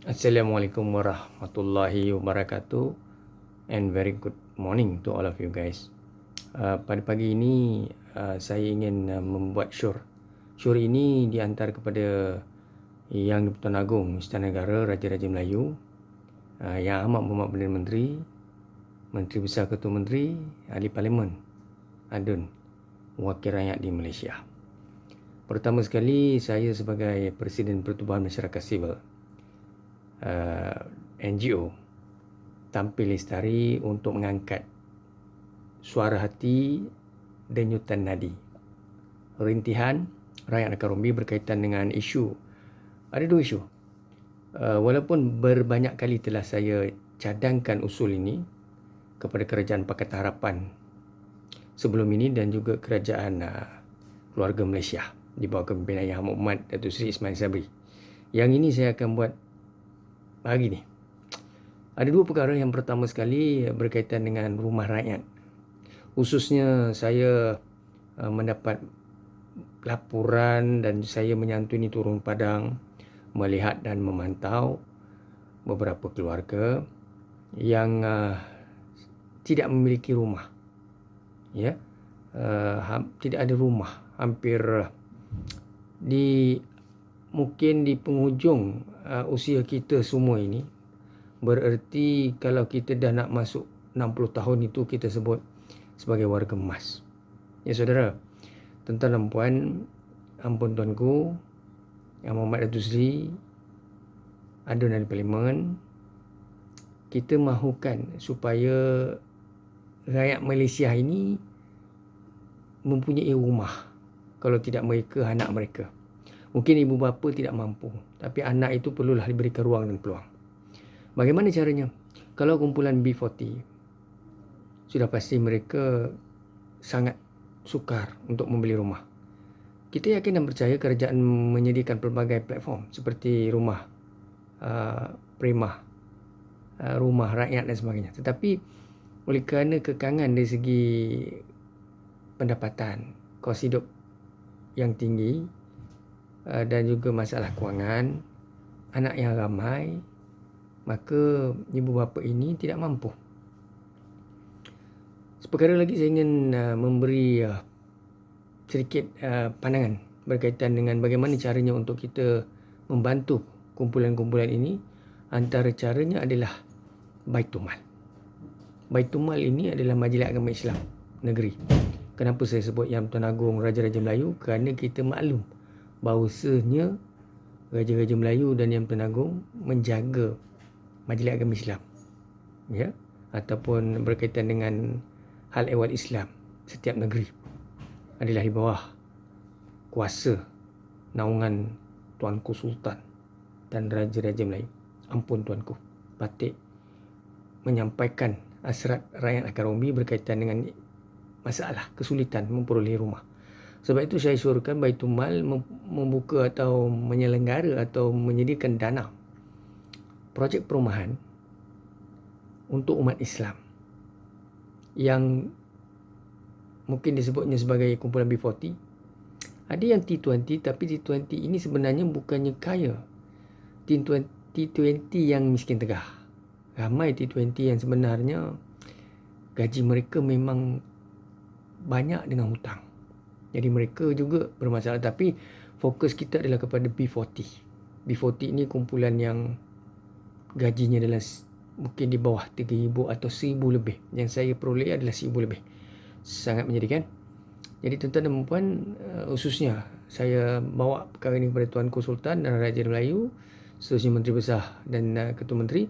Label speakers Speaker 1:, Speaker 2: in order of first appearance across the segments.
Speaker 1: Assalamualaikum warahmatullahi wabarakatuh, and very good morning to all of you guys. Pada pagi ini saya ingin membuat syur. Syur ini dihantar kepada Yang di-Pertuan Agong Istana Negara Raja-Raja Melayu, Yang Amat Berhormat Perdana Menteri, Menteri Besar Ketua Menteri, Ahli Parlimen ADUN, Wakil Rakyat di Malaysia. Pertama sekali, saya sebagai Presiden Pertubuhan Masyarakat Sivil NGO tampil lestari untuk mengangkat suara hati denyutan nadi rintihan rakyat Akarumbi berkaitan dengan isu. Ada dua isu. Walaupun berbanyak kali telah saya cadangkan usul ini kepada Kerajaan Pakatan Harapan sebelum ini dan juga Kerajaan Keluarga Malaysia di bawah kepimpinan Yang Amat Berhormat Datuk Seri Ismail Sabri. Yang ini saya akan buat hari ni. Ada dua perkara. Yang pertama sekali berkaitan dengan rumah rakyat. Khususnya saya mendapat laporan dan saya menyantuni turun padang melihat dan memantau beberapa keluarga yang tidak memiliki rumah. Ya. Tidak ada rumah. Hampir mungkin di penghujung usia kita semua ini. Bererti kalau kita dah nak masuk 60 tahun itu kita sebut sebagai warga emas. Ya saudara, tuan-tuan dan puan, ampun tuanku, Yang Muhammad Datuk Seri, ADUN Ahli Parlimen, kita mahukan supaya rakyat Malaysia ini mempunyai rumah. Kalau tidak mereka, anak mereka. Mungkin ibu bapa tidak mampu, tapi anak itu perlulah diberikan ruang dan peluang. Bagaimana caranya? Kalau kumpulan B40, sudah pasti mereka sangat sukar untuk membeli rumah. Kita yakin dan percaya kerajaan menyediakan pelbagai platform seperti rumah prima, rumah rakyat dan sebagainya. Tetapi oleh kerana kekangan dari segi pendapatan, kos hidup yang tinggi dan juga masalah kewangan, anak yang ramai, maka ibu bapa ini tidak mampu. Seperkara lagi saya ingin memberi sedikit pandangan berkaitan dengan bagaimana caranya untuk kita membantu kumpulan-kumpulan ini. Antara caranya adalah Baitul Mal. Baitul Mal ini adalah Majlis Agama Islam negeri. Kenapa saya sebut Yang Pertuan Agong Raja-Raja Melayu? Kerana kita maklum bahawasanya Raja-Raja Melayu dan Yang Pertuan Agong menjaga Majlis Agama Islam, ya, ataupun berkaitan dengan hal ehwal Islam setiap negeri adalah di bawah kuasa naungan Tuanku Sultan dan Raja-Raja Melayu. Ampun tuanku, Patik menyampaikan hasrat rakyat Akarumbi berkaitan dengan masalah kesulitan memperoleh rumah. Sebab itu saya syorkan Baitul Mal membuka atau menyelenggara atau menyediakan dana projek perumahan untuk umat Islam yang mungkin disebutnya sebagai kumpulan B40. Ada yang T20, tapi T20 ini sebenarnya bukannya kaya. T20 yang miskin tegah. Ramai T20 yang sebenarnya gaji mereka memang banyak dengan hutang. Jadi mereka juga bermasalah. Tapi fokus kita adalah kepada B40. B40 ini kumpulan yang gajinya adalah mungkin di bawah 3,000 atau 1,000 lebih. Yang saya peroleh adalah 1,000 lebih. Sangat menyedihkan. Jadi tuan-tuan dan puan, khususnya saya bawa perkara ini kepada Tuanku Sultan dan Raja Melayu, seterusnya Menteri Besar dan Ketua Menteri.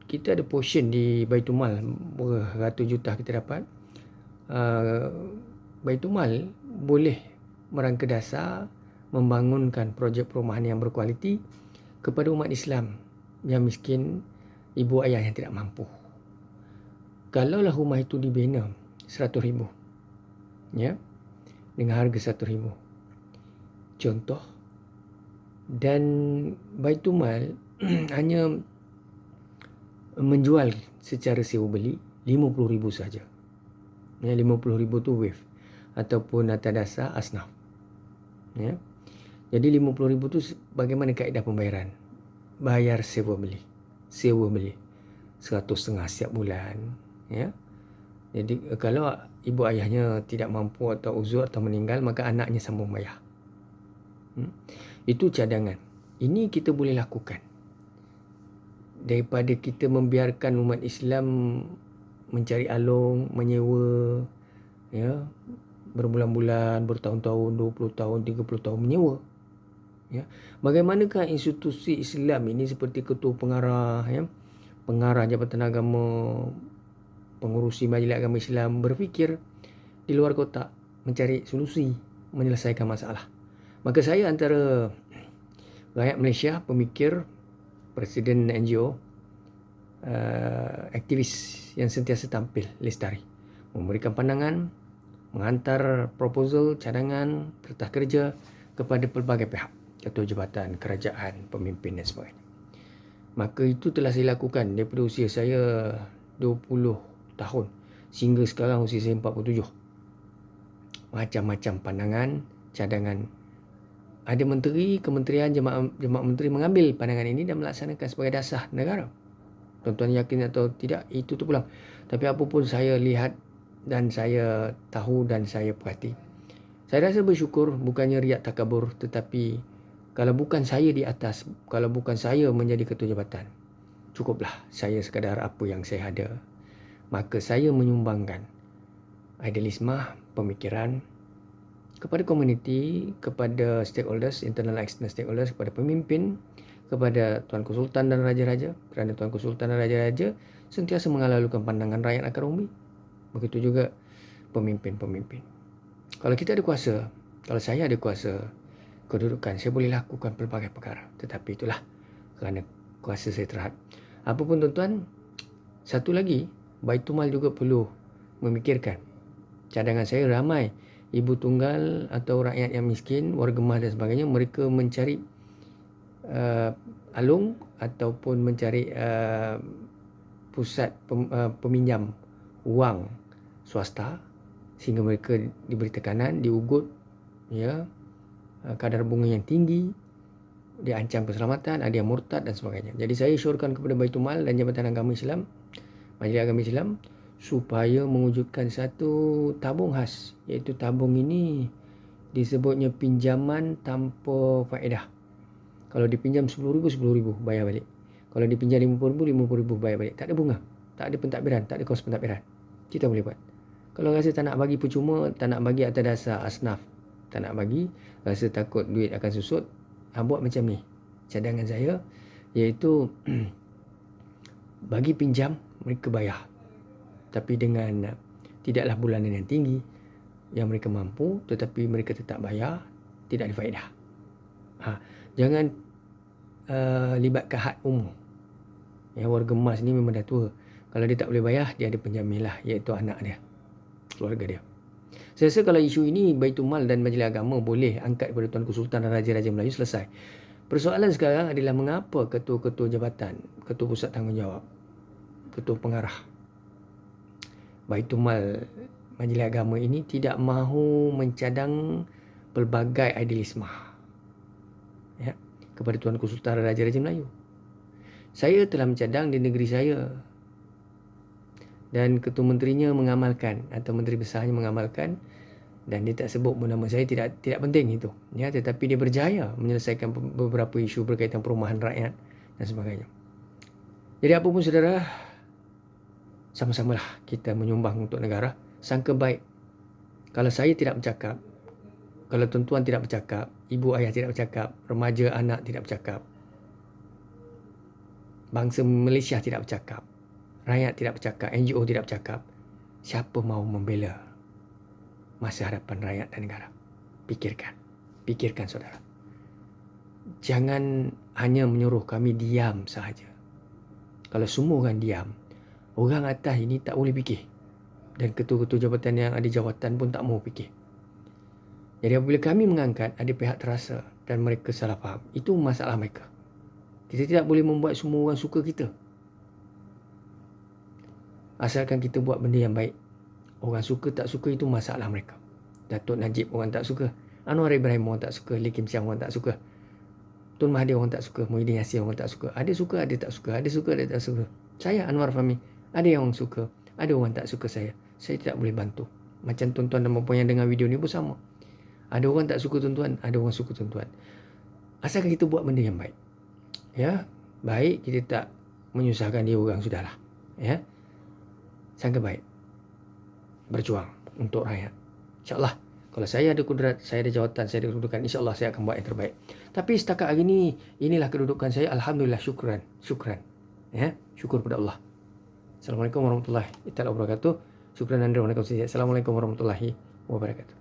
Speaker 1: Kita ada portion di Baitul Mal, beratus juta kita dapat. Baitul Mal boleh merangka dasar membangunkan projek perumahan yang berkualiti kepada umat Islam yang miskin, ibu ayah yang tidak mampu. Kalaulah rumah itu dibina 100,000, ya, dengan harga 100,000 contoh, dan Baitul Mal hanya menjual secara sewa beli 50,000 saja. Ya, 50,000 tu wave ataupun atas dasar asnaf. Ya. Jadi 50,000 tu bagaimana kaedah pembayaran? bayar sewa beli 100.5 setiap bulan, ya. Jadi kalau ibu ayahnya tidak mampu atau uzur atau meninggal, maka anaknya sambung bayar. Itu cadangan. Ini kita boleh lakukan daripada kita membiarkan umat Islam mencari alung, menyewa, ya, berbulan-bulan, bertahun-tahun, 20 tahun, 30 tahun menyewa. Ya. Bagaimanakah institusi Islam ini seperti ketua pengarah, ya, pengarah Jabatan Agama, pengurusi Majlis Agama Islam berfikir di luar kotak, mencari solusi, menyelesaikan masalah. Maka saya antara rakyat Malaysia, pemikir, presiden NGO, aktivis yang sentiasa tampil lestari, memberikan pandangan, menghantar proposal, cadangan, perintah kerja kepada pelbagai pihak, ketua jabatan, kerajaan, pemimpin dan sebagainya. Maka itu telah saya lakukan daripada usia saya 20 tahun sehingga sekarang usia saya 47. Macam-macam pandangan, cadangan. Ada menteri, kementerian, jemaah menteri mengambil pandangan ini dan melaksanakan sebagai dasar negara. Tuan-tuan yakin atau tidak, itu terpulang. Tapi apapun saya lihat dan saya tahu dan saya perhati, saya rasa bersyukur, bukannya riak takabur, tetapi kalau bukan saya di atas, kalau bukan saya menjadi ketua jabatan, cukuplah saya sekadar apa yang saya ada. Maka saya menyumbangkan idealisme, pemikiran kepada komuniti, kepada stakeholders, internal and external stakeholders, kepada pemimpin, kepada Tuan Sultan dan Raja-Raja, kerana Tuan Sultan dan Raja-Raja sentiasa mengalalkan pandangan rakyat akan umum. Begitu juga pemimpin-pemimpin. Kalau kita ada kuasa, kalau saya ada kuasa kedudukan, saya boleh lakukan pelbagai perkara. Tetapi itulah kerana kuasa saya terhad. Apapun tuan-tuan, satu lagi, Baitulmal juga perlu memikirkan. Cadangan saya ramai ibu tunggal atau rakyat yang miskin, warga emas dan sebagainya, mereka mencari alung ataupun mencari pusat peminjam wang swasta sehingga mereka diberi tekanan, diugut, ya, kadar bunga yang tinggi, diancam keselamatan, ada yang murtad dan sebagainya. Jadi saya syorkan kepada Baitulmal dan Jabatan Agama Islam, Majlis Agama Islam, supaya mewujudkan satu tabung khas, iaitu tabung ini disebutnya pinjaman tanpa faedah. Kalau dipinjam 10,000, 10,000 bayar balik. Kalau dipinjam 50,000, 50,000 bayar balik. Tak ada bunga, tak ada pentadbiran, tak ada kos pentadbiran. Kita boleh buat. Kalau rasa tak nak bagi percuma, tak nak bagi atas dasar asnaf, tak nak bagi, rasa takut duit akan susut, buat macam ni. Cadangan saya iaitu bagi pinjam, mereka bayar. Tapi dengan tidaklah bulanan yang tinggi, yang mereka mampu, tetapi mereka tetap bayar, tidak ada faedah. Jangan libatkan had umum. Ya, warga emas ni memang dah tua. Kalau dia tak boleh bayar, dia ada penjamin lah, iaitu anak dia, keluarga dia. Saya rasa kalau isu ini Baitulmal dan Majlis Agama boleh angkat kepada Tuanku Sultan dan Raja-Raja Melayu, selesai. Persoalan sekarang adalah mengapa ketua-ketua jabatan, ketua pusat tanggungjawab, ketua pengarah Baitulmal Majlis Agama ini tidak mahu mencadang pelbagai idealisme, ya, kepada Tuanku Sultan dan Raja-Raja Melayu. Saya telah mencadang di negeri saya dan ketua menterinya mengamalkan, atau menteri besarnya mengamalkan, dan dia tak sebut pun nama saya, tidak penting itu, ya, tetapi dia berjaya menyelesaikan beberapa isu berkaitan perumahan rakyat dan sebagainya. Jadi apa pun saudara, sama-samalah kita menyumbang untuk negara. Sangka baik. Kalau saya tidak bercakap, kalau tuan-tuan tidak bercakap, ibu ayah tidak bercakap, remaja anak tidak bercakap, bangsa Malaysia tidak bercakap, rakyat tidak bercakap, NGO tidak bercakap, siapa mahu membela masa hadapan rakyat dan negara? Fikirkan saudara. Jangan hanya menyuruh kami diam sahaja. Kalau semua orang diam, orang atas ini tak boleh fikir. Dan ketua-ketua jabatan yang ada jawatan pun tak mahu fikir. Jadi apabila kami mengangkat, ada pihak terasa dan mereka salah faham. Itu masalah mereka. Kita tidak boleh membuat semua orang suka kita. Asalkan kita buat benda yang baik. Orang suka tak suka itu masalah mereka. Datuk Najib orang tak suka, Anwar Ibrahim orang tak suka, Lee Kim Chiang orang tak suka. Tun Mahathir orang tak suka, Muhyiddin Yassin orang tak suka. Ada suka, ada tak suka, ada suka, ada tak suka. Saya Anwar Fahmi, ada yang orang suka, ada orang tak suka saya. Saya tidak boleh bantu. Macam tuan-tuan dan puan yang dengar video ni pun sama. Ada orang tak suka tuan-tuan, ada orang suka tuan-tuan. Asalkan kita buat benda yang baik. Ya, baik, kita tak menyusahkan dia orang, sudahlah. Ya. Sangka baik. Berjuang untuk rakyat. InsyaAllah. Kalau saya ada kudrat, saya ada jawatan, saya ada kedudukan, insyaAllah saya akan buat yang terbaik. Tapi setakat hari ini, inilah kedudukan saya. Alhamdulillah, syukran. Syukran. Ya, syukur kepada Allah. Assalamualaikum warahmatullahi wabarakatuh. Syukran Andra. Assalamualaikum warahmatullahi wabarakatuh.